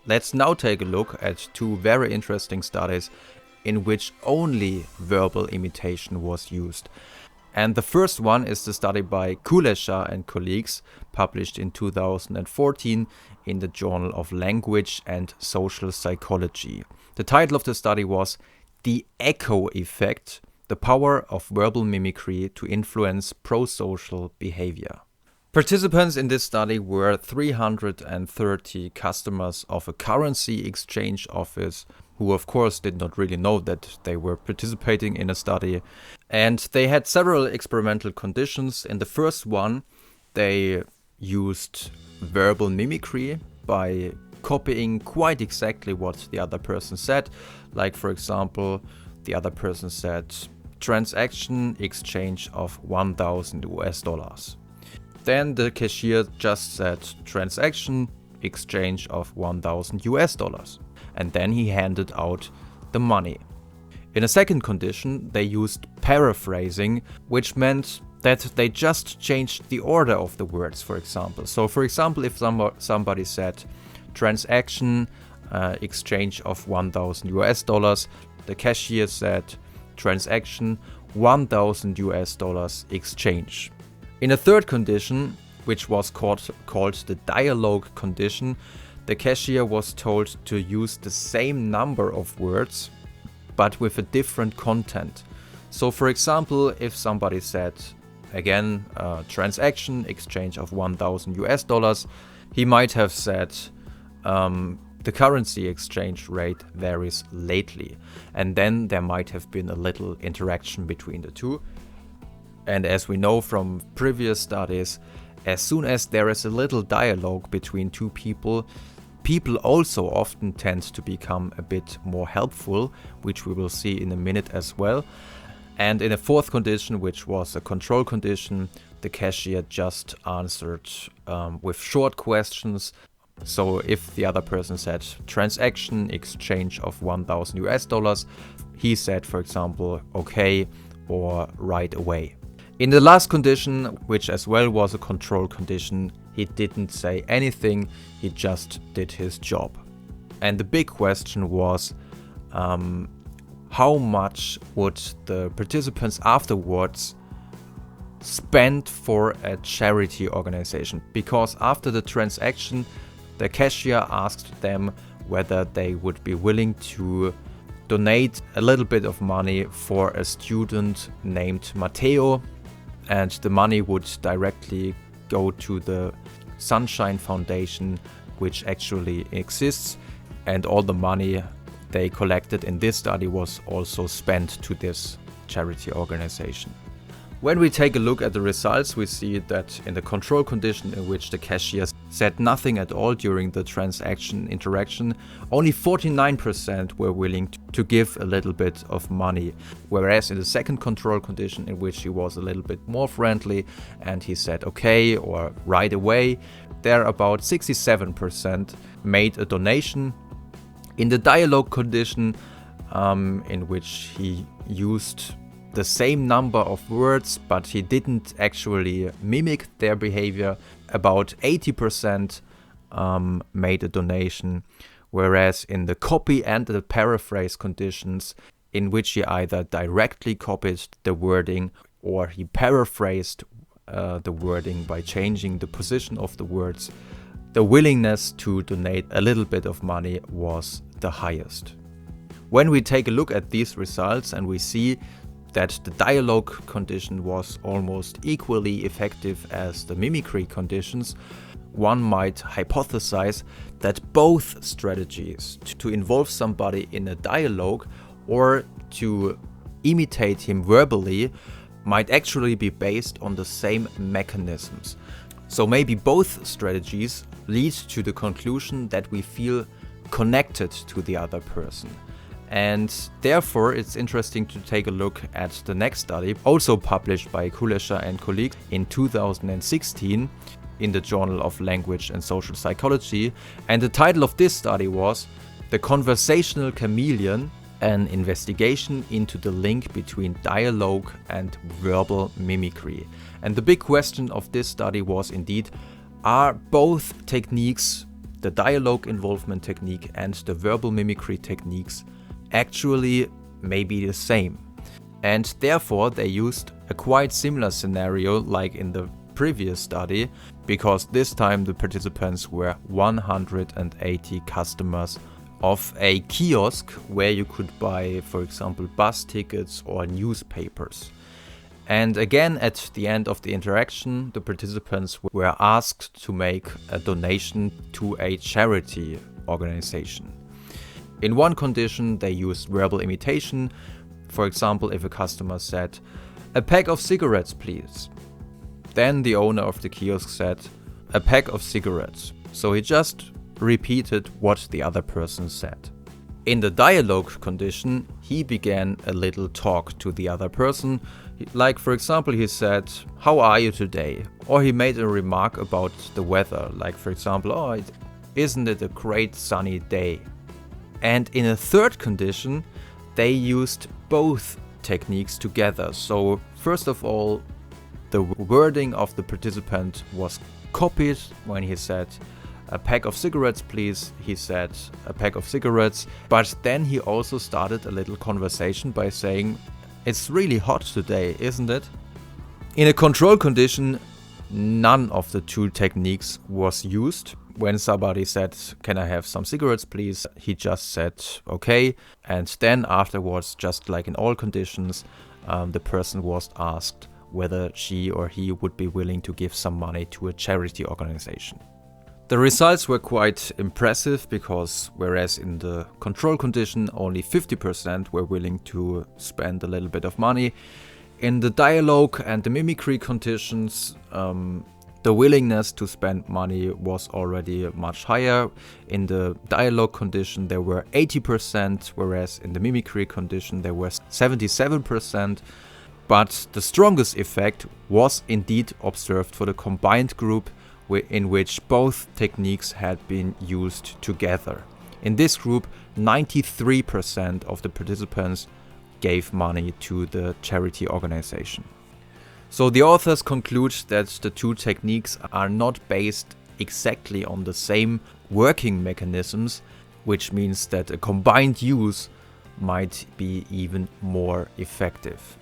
Let's now take a look at two very interesting studies in which only verbal imitation was used. And the first one is the study by Kulesza and colleagues, published in 2014 in the Journal of Language and Social Psychology. The title of the study was The Echo Effect, the Power of Verbal Mimicry to Influence Prosocial Behavior. Participants in this study were 330 customers of a currency exchange office who of course did not really know that they were participating in a study. And they had several experimental conditions. In the first one, they used verbal mimicry by copying quite exactly what the other person said. Like, for example, the other person said, transaction exchange of $1,000. Then the cashier just said, transaction exchange of $1,000. And then he handed out the money. In a second condition, they used paraphrasing, which meant that they just changed the order of the words, for example. So, for example, if somebody said transaction exchange of $1,000, the cashier said transaction $1,000 exchange. In a third condition, which was called the dialogue condition, the cashier was told to use the same number of words, but with a different content. So, for example, if somebody said, again, transaction exchange of $1,000, he might have said, the currency exchange rate varies lately. And then there might have been a little interaction between the two. And as we know from previous studies, as soon as there is a little dialogue between two people, people also often tend to become a bit more helpful, which we will see in a minute as well. And in a fourth condition, which was a control condition, the cashier just answered with short questions. So if the other person said transaction exchange of $1,000, he said, for example, okay or right away. In the last condition, which as well was a control condition, he didn't say anything, he just did his job. And the big question was, how much would the participants afterwards spend for a charity organization? Because after the transaction, the cashier asked them whether they would be willing to donate a little bit of money for a student named Matteo, and the money would directly go to the Sunshine Foundation, which actually exists, and all the money they collected in this study was also spent to this charity organization. When we take a look at the results, we see that in the control condition, in which the cashier said nothing at all during the transaction interaction, only 49% were willing to give a little bit of money. Whereas in the second control condition, in which he was a little bit more friendly and he said okay or right away, there about 67% made a donation. In the dialogue condition, in which he used the same number of words, but he didn't actually mimic their behavior, about 80% made a donation. Whereas in the copy and the paraphrase conditions, in which he either directly copied the wording or he paraphrased the wording by changing the position of the words, the willingness to donate a little bit of money was the highest. When we take a look at these results and we see that the dialogue condition was almost equally effective as the mimicry conditions, one might hypothesize that both strategies, to involve somebody in a dialogue or to imitate him verbally, might actually be based on the same mechanisms. So maybe both strategies lead to the conclusion that we feel connected to the other person. And therefore, it's interesting to take a look at the next study, also published by Kulesza and colleagues in 2016 in the Journal of Language and Social Psychology. And the title of this study was The Conversational Chameleon, an investigation into the link between dialogue and verbal mimicry. And the big question of this study was indeed, are both techniques the dialogue involvement technique and the verbal mimicry techniques actually may be the same. And therefore they used a quite similar scenario like in the previous study, because this time the participants were 180 customers of a kiosk where you could buy, for example, bus tickets or newspapers. And again, at the end of the interaction, the participants were asked to make a donation to a charity organization. In one condition, they used verbal imitation. For example, if a customer said, "A pack of cigarettes, please," then the owner of the kiosk said, "A pack of cigarettes." So he just repeated what the other person said. In the dialogue condition, he began a little talk to the other person. Like, for example, he said, "How are you today?" Or he made a remark about the weather. Like, for example, "Oh, isn't it a great sunny day?" And in a third condition, they used both techniques together. So first of all, the wording of the participant was copied. When he said, "A pack of cigarettes, please," he said, "A pack of cigarettes." But then he also started a little conversation by saying, "It's really hot today, isn't it?" In a control condition, none of the two techniques was used. When somebody said, "Can I have some cigarettes, please?" he just said, "Okay." And then afterwards, just like in all conditions, the person was asked whether she or he would be willing to give some money to a charity organization. The results were quite impressive, because whereas in the control condition only 50% were willing to spend a little bit of money, in the dialogue and the mimicry conditions, the willingness to spend money was already much higher. In the dialogue condition there were 80%, whereas in the mimicry condition there was 77%. But the strongest effect was indeed observed for the combined group, in which both techniques had been used together. In this group, 93% of the participants gave money to the charity organization. So the authors conclude that the two techniques are not based exactly on the same working mechanisms, which means that a combined use might be even more effective.